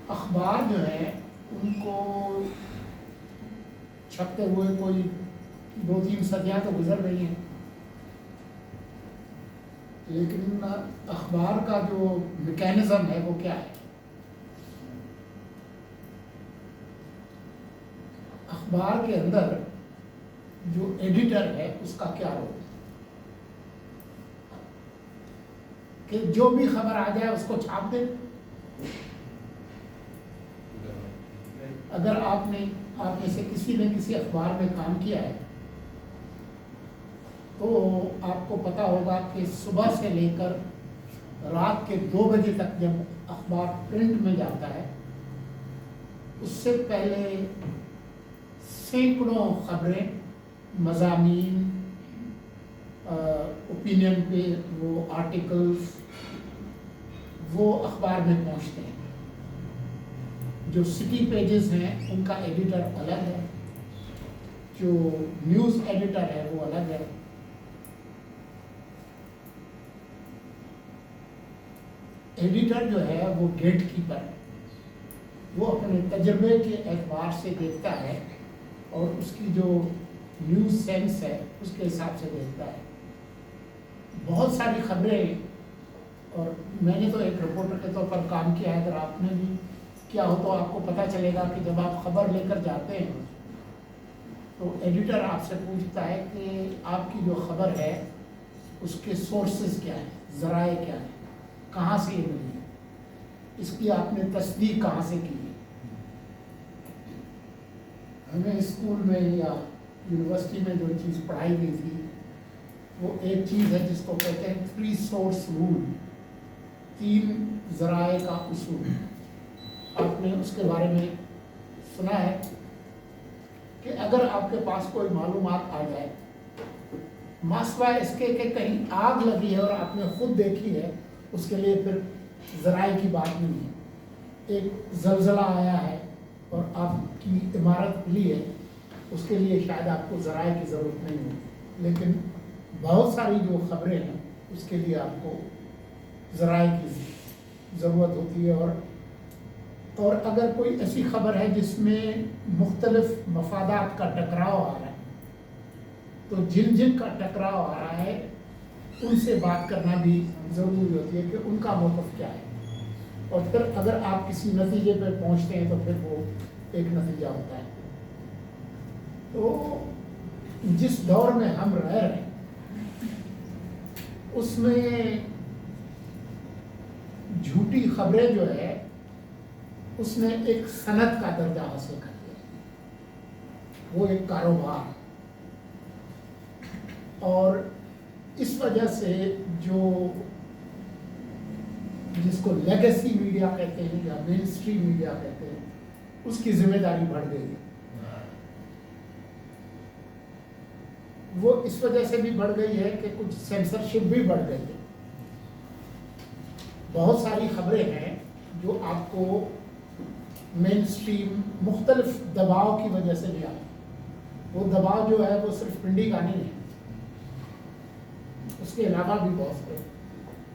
اخبار جو ہے ان کو چھپتے ہوئے کوئی 2-3 صدیاں تو گزر رہی ہیں، لیکن اخبار کا جو میکینزم ہے وہ کیا ہے؟ اخبار کے اندر جو ایڈیٹر ہے اس کا کیا رول ہے کہ جو بھی خبر آ جائے اس کو چھاپ دے؟ اگر آپ میں سے کسی نے کسی اخبار میں کام کیا ہے تو آپ کو پتا ہوگا کہ صبح سے لے کر رات کے 2 بجے تک جب اخبار پرنٹ میں جاتا ہے اس سے پہلے سینکڑوں خبریں، مضامین، اوپینین پہ وہ آرٹیکلز وہ اخبار میں پہنچتے ہیں۔ جو سٹی پیجز ہیں ان کا ایڈیٹر الگ ہے، جو نیوز ایڈیٹر ہے وہ الگ ہے۔ ایڈیٹر جو ہے وہ گیٹ کیپر ہے، وہ اپنے تجربے کے اعتبار سے دیکھتا ہے اور اس کی جو نیوز سینس ہے اس کے حساب سے دیکھتا ہے۔ بہت ساری خبریں، اور میں نے تو ایک رپورٹر کے طور پر کام کیا ہے، اگر آپ نے بھی کیا ہو تو آپ کو پتہ چلے گا کہ جب آپ خبر لے کر جاتے ہیں تو ایڈیٹر آپ سے پوچھتا ہے کہ آپ کی جو خبر ہے اس کے سورسز کیا ہیں، ذرائع کیا ہیں، کہاں سے یہ ملی ہے، اس کی آپ نے تصدیق کہاں سے کی ہے۔ ہمیں اسکول میں یا یونیورسٹی میں جو چیز پڑھائی گئی تھی وہ ایک چیز ہے جس کو کہتے ہیں 3 سورس رول، 3 ذرائع کا اصول۔ آپ نے اس کے بارے میں سنا ہے کہ اگر آپ کے پاس کوئی معلومات آ جائے ماسوائے اس کے کہ کہیں آگ لگی ہے اور آپ نے خود دیکھی ہے، اس کے لیے پھر ذرائع کی بات نہیں ہے۔ ایک زلزلہ آیا ہے اور آپ کی عمارت کھلی ہے، اس کے لیے شاید آپ کو ذرائع کی ضرورت نہیں ہو، لیکن بہت ساری جو خبریں ہیں اس کے لیے آپ کو ذرائع کی ضرورت ہوتی ہے۔ اور اگر کوئی ایسی خبر ہے جس میں مختلف مفادات کا ٹکراؤ آ رہا ہے تو جن کا ٹکراؤ آ رہا ہے ان سے بات کرنا بھی ضروری ہوتی ہے کہ ان کا موقف کیا ہے، اور پھر اگر آپ کسی نتیجے پہ پہنچتے ہیں تو پھر وہ ایک نتیجہ ہوتا ہے۔ تو جس دور میں ہم رہ رہے ہیں اس میں جھوٹی خبریں جو ہے اس نے ایک صنعت کا درجہ حاصل کر لیا، وہ ایک کاروبار، اور اس وجہ سے جو جس کو لیگیسی میڈیا کہتے ہیں یا مین اسٹریم میڈیا کہتے ہیں اس کی ذمہ داری بڑھ گئی ہے۔ وہ اس وجہ سے بھی بڑھ گئی ہے کہ کچھ سینسرشپ بھی بڑھ گئی ہے۔ بہت ساری خبریں ہیں جو آپ کو مین اسٹریم مختلف دباؤ کی وجہ سے لیا، وہ دباؤ جو ہے وہ صرف پنڈی کا نہیں ہے، اس کے علاوہ بھی بہت سے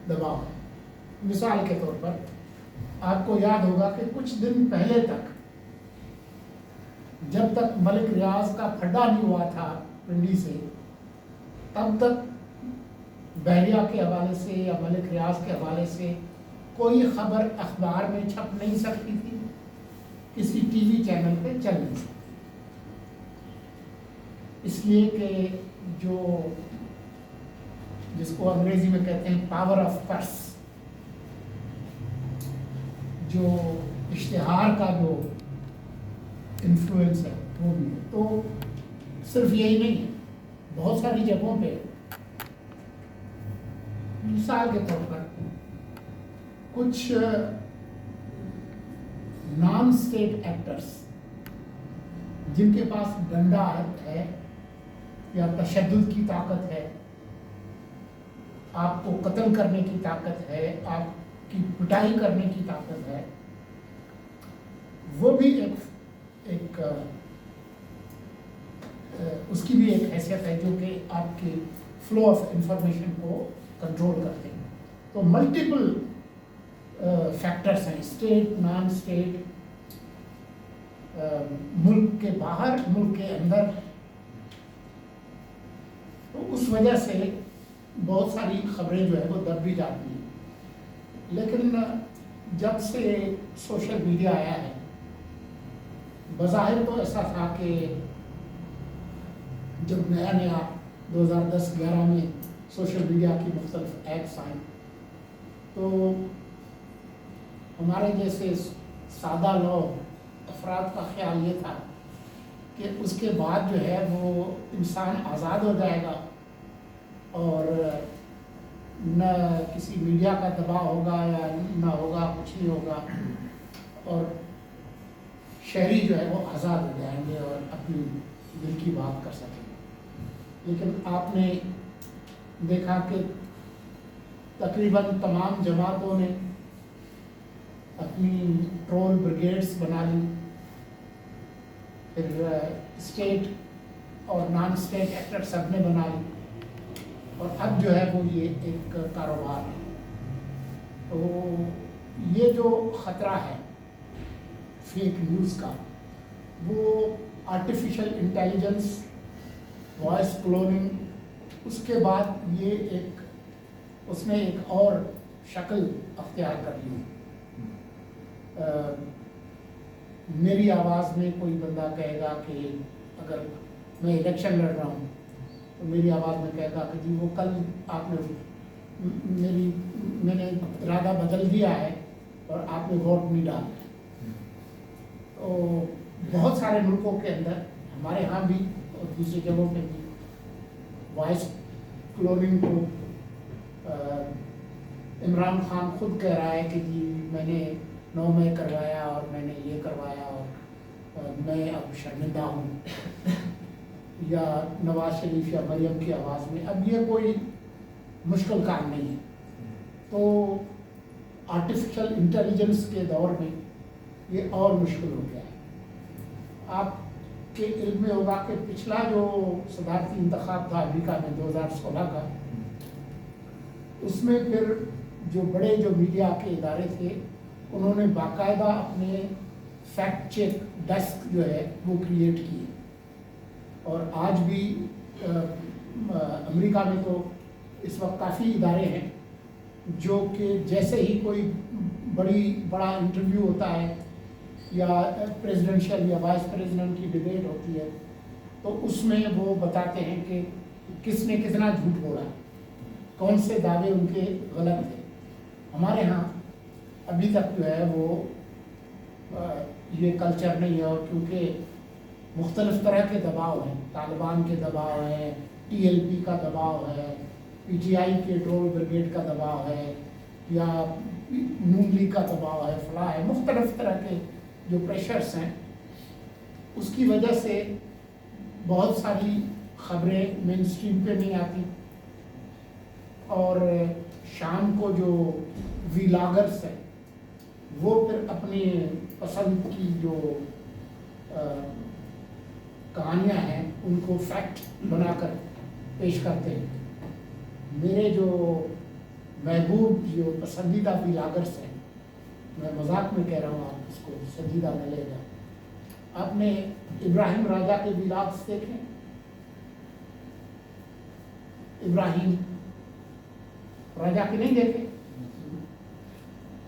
دباؤ ہیں۔ مثال کے طور پر آپ کو یاد ہوگا کہ کچھ دن پہلے تک جب تک ملک ریاض کا کھڈا نہیں ہوا تھا پنڈی سے، تب تک بحریہ کے حوالے سے یا ملک ریاض کے حوالے سے کوئی خبر اخبار میں چھپ نہیں سکتی تھی، کسی ٹی وی چینل پہ چل نہیں سکتی، اس لیے کہ جو جس کو انگریزی میں کہتے ہیں پاور آف پرس، جو اشتہار کا جو انفلوئنس ہے وہ بھی ہے۔ تو صرف یہی نہیں ہے، بہت ساری جگہوں پہ، مثال کے طور پر کچھ نان اسٹیٹ ایکٹرز جن کے پاس ڈنڈا ہے یا تشدد کی طاقت ہے، آپ کو قتل کرنے کی طاقت ہے، آپ کی پٹائی کرنے کی طاقت ہے، وہ بھی ایک اس کی بھی ایک حیثیت ہے جو کہ آپ کے فلو آف انفارمیشن کو کنٹرول کرتے ہیں۔ تو ملٹیپل फैक्टर्स हैं, स्टेट, नॉन स्टेट, मुल्क के बाहर, मुल्क के अंदर। तो उस वजह से बहुत सारी खबरें जो है वो दब भी जाती हैं। लेकिन जब से सोशल मीडिया आया है, बज़ाहिर तो ऐसा था कि जब नया नया 2010-11 में सोशल मीडिया की मुख्तलिफ ऐप्स आई, तो हमारे जैसे सादा लोग अफराद का ख्याल ये था कि उसके बाद जो है वो इंसान आज़ाद हो जाएगा और न किसी मीडिया का दबाव होगा या न होगा, कुछ नहीं होगा, और शहरी जो है वो आज़ाद हो जाएंगे और अपनी दिल की बात कर सकेंगे। लेकिन आपने देखा कि तकरीबन तमाम जमातों ने अपनी ट्रोल ब्रिगेड्स बना ली, फिर स्टेट और नॉन स्टेट एक्टर सब ने बना ली, और अब जो है वो ये एक कारोबार है। तो ये जो ख़तरा है फेक न्यूज़ का, वो आर्टिफिशियल इंटेलिजेंस, वॉइस क्लोनिंग, उसके बाद ये उसने एक और शक्ल अख्तियार कर ली। मेरी आवाज़ में कोई बंदा कहेगा कि अगर मैं इलेक्शन लड़ रहा हूँ तो मेरी आवाज़ में कहेगा कि जी वो कल आपने मैंने इरादा बदल दिया है और आपने वोट नहीं डाला। तो बहुत सारे मुल्कों के अंदर, हमारे यहाँ भी और दूसरी जगहों पे भी, वॉइस क्लोनिंग को इमरान खान खुद कह रहा है कि जी मैंने 9 मई करवाया और मैंने ये करवाया और मैं अब शर्मिंदा हूँ, या नवाज शरीफ या मरियम की आवाज़ में। अब ये कोई मुश्किल काम नहीं है। तो आर्टिफिशियल इंटेलिजेंस के दौर में ये और मुश्किल हो गया है। आपके इल्म में होगा कि पिछला जो सदारती इंतखाब था अमेरिका में 2016 का, उसमें फिर जो बड़े जो मीडिया के इदारे थे, उन्होंने बाकायदा अपने फैक्ट चेक डेस्क जो है वो क्रिएट किए। और आज भी अमेरिका में तो इस वक्त काफ़ी इदारे हैं जो कि जैसे ही कोई बड़ा इंटरव्यू होता है या प्रेसिडेंशियल या वाइस प्रेसिडेंट की डिबेट होती है, तो उसमें वो बताते हैं कि किसने कितना झूठ बोला, कौन से दावे उनके गलत थे। हमारे यहाँ अभी तक जो है वो ये कल्चर नहीं है, और क्योंकि मुख्तलिफ तरह के दबाव हैं, तालिबान के दबाव है, TLP का दबाव है, PTI के ट्रोल ब्रिगेड का दबाव है, या नून लीग का दबाव है, फला है, मुख्तलिफ तरह के जो प्रेशर्स हैं, उसकी वजह से बहुत सारी खबरें मेन स्ट्रीम पे नहीं आती। और शाम को जो वीलागर्स हैं वो फिर अपनी पसंद की जो कहानियाँ हैं उनको फैक्ट बनाकर पेश करते हैं। मेरे जो महबूब जो पसंदीदा वीलागर्स हैं, मैं मजाक में कह रहा हूँ, आप उसको संजीदा न लेगा। आपने इब्राहिम राजा के वीलाग्स देखे? इब्राहिम राजा के नहीं देखे?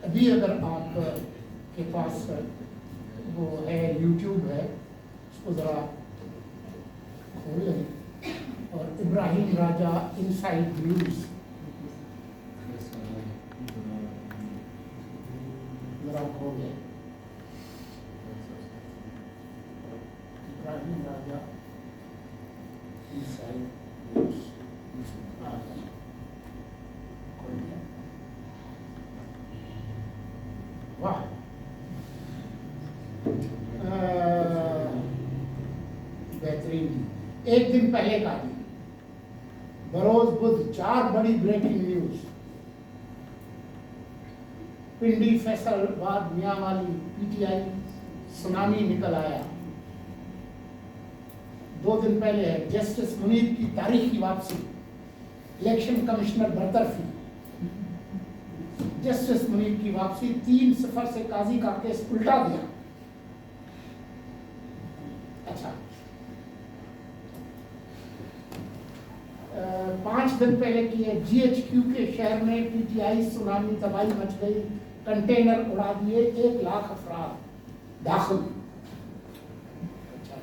अभी अगर आप के पास वो है, YouTube है, उसको ज़रा खोल लें और इब्राहिम राजा इनसाइड न्यूज़ ज़रा खोल लें। इब्राहिम राजा इनसाइड न्यूज़ वाह, बेहतरीन। एक दिन पहले का दिन, बरोज बुध 4 बड़ी ब्रेकिंग न्यूज। पिंडी, फैसलाबाद, मियांवाली, PTI सुनामी निकल आया। 2 दिन पहले है जस्टिस मुनीर की तारीखी वापसी, इलेक्शन कमिश्नर बरतरफी। जस्टिस मुनीब की वापसी 3-0 से काजी का केस उल्टा दिया। अच्छा, 5 दिन पहले की है, GHQ के शहर में PTI सुनामी, तबाही मच गई, कंटेनर उड़ा दिए, 1 लाख अफराद दाखिल। अच्छा,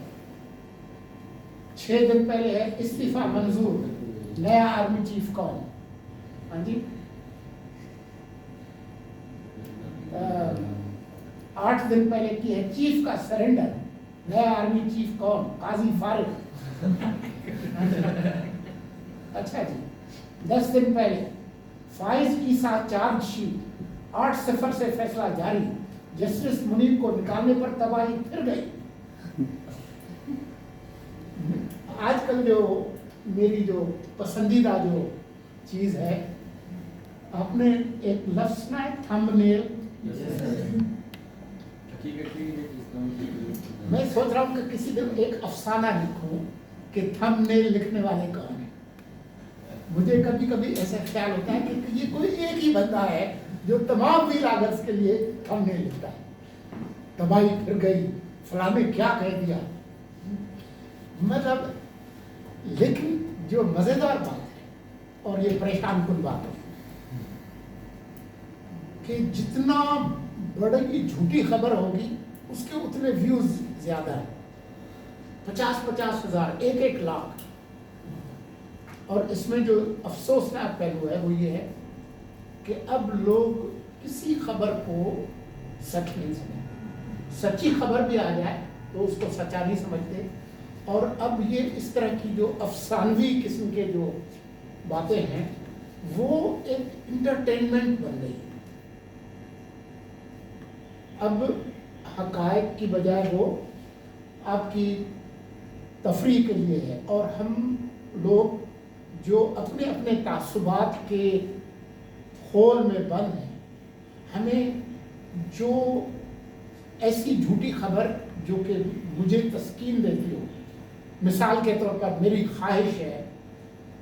6 दिन पहले है, इस्तीफा मंजूर, नया आर्मी चीफ कौन? हाँ जी, 8 दिन पहले की है, चीफ का सरेंडर, नया आर्मी चीफ कौन? काजी फारिग। अच्छा जी, 10 दिन पहले फाइज की साथ चार्जशीट, 8-0 से फैसला जारी, जस्टिस मुनीब को निकालने पर तबाही फिर गई। आजकल जो मेरी जो पसंदीदा जो चीज है, आपने एक लफ्ज सुना है, थंबनेल। मैं सोच रहा हूँ कि किसी दिन एक अफसाना लिखूं कि थंबनेल लिखने वाले कौन है। मुझे कभी कभी ऐसा ख्याल होता है कि ये कोई एक ही बंदा है जो तमाम वीलागर्स के लिए थंबनेल लिखता है। तबाही फिर गई, फलाने क्या कह दिया। मतलब, लेकिन जो मजेदार बात है और ये परेशान कुन बात है कि जितना बड़ी झूठी खबर होगी उसके उतने व्यूज ज्यादा है। 50-50 हजार, 1-1 लाख। और इसमें जो अफसोसनाक पहलू है वो ये है कि अब लोग किसी खबर को सच नहीं समझते। सच्ची खबर भी आ जाए तो उसको सच्चा नहीं समझते। और अब ये इस तरह की जो अफसानवी किस्म के जो बातें हैं वो एक इंटरटेनमेंट बन गई। अब हकायक की बजाय वो आपकी तफरीह के लिए है। और हम लोग जो अपने अपने तासुबात के खोल में बंद हैं, हमें जो ऐसी झूठी खबर जो कि मुझे तस्कीन देती हो, मिसाल के तौर पर मेरी ख्वाहिश है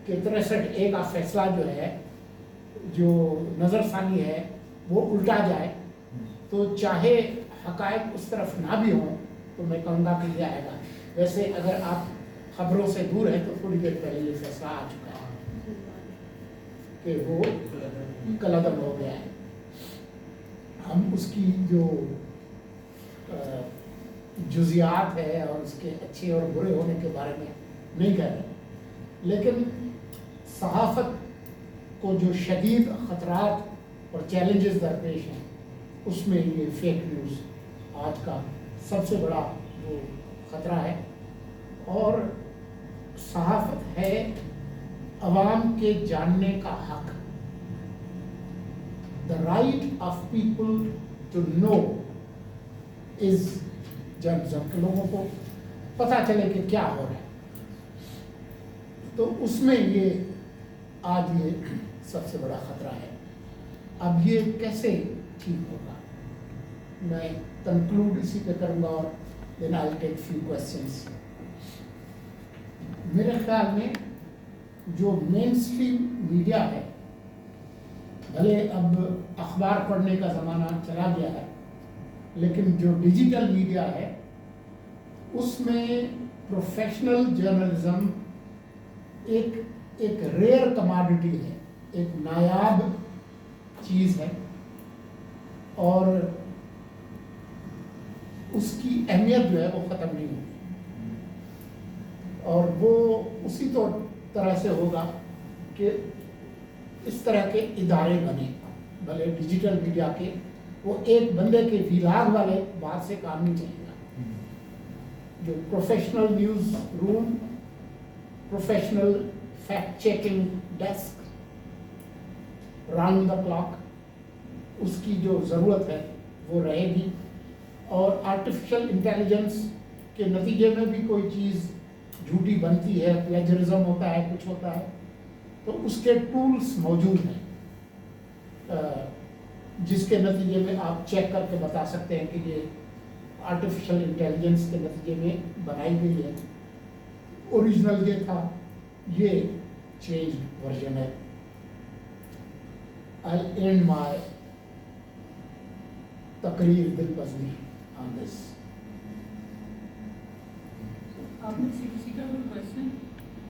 कि 63A का फैसला जो है, जो नज़रसानी है, वो उल्टा जाए, तो चाहे हकायक उस तरफ ना भी हों तो मैं कहूँगा कि ये आएगा। वैसे अगर आप खबरों से दूर हैं तो थोड़ी देर पहले ये फैसला आ चुका है कि वो कलअदम हो गया है। हम उसकी जो जुजियात है और उसके अच्छे और बुरे होने के बारे में नहीं कह रहे, लेकिन सहाफ़त को जो शदीद ख़तरात और चैलेंजेस दरपेश हैं, उसमें ये फेक न्यूज़ आज का सबसे बड़ा वो ख़तरा है। और सहाफ़त है अवाम के जानने का हक। The right of people to know is journalism, के लोगों को पता चले कि क्या हो रहा है। तो उसमें ये आज ये सबसे बड़ा खतरा है। अब ये कैसे ठीक होगा, मैं कंक्लूड इसी पे करूँगा और then I will take few questions. मेरे ख्याल में जो मेन स्ट्रीम मीडिया है, भले अब अखबार पढ़ने का ज़माना चला गया है, लेकिन जो डिजिटल मीडिया है उसमें प्रोफेशनल जर्नलिज्म एक रेयर कमोडिटी है, एक नायाब चीज़ है और उसकी अहमियत जो है वो ख़त्म नहीं होगी। और वो उसी तो तरह से होगा कि इस तरह के इदारे बने, भले डिजिटल मीडिया के, वो एक बंदे के विलाग वाले बात से काम नहीं चलेगा। जो professional news room, professional fact checking desk, round the clock, उसकी जो ज़रूरत है वो रहेगी। और आर्टिफिशियल इंटेलिजेंस के नतीजे में भी कोई चीज़ झूठी बनती है, प्लेजरिज्म होता है, कुछ होता है, तो उसके टूल्स मौजूद हैं जिसके नतीजे में आप चेक करके बता सकते हैं कि ये आर्टिफिशियल इंटेलिजेंस के नतीजे में बनाई गई है, ओरिजिनल ये था, ये चेंज वर्जन है। आई एंड माय تقریر دل پذیر on this. آپ میں سے کسی کا کوئی کوشچن؟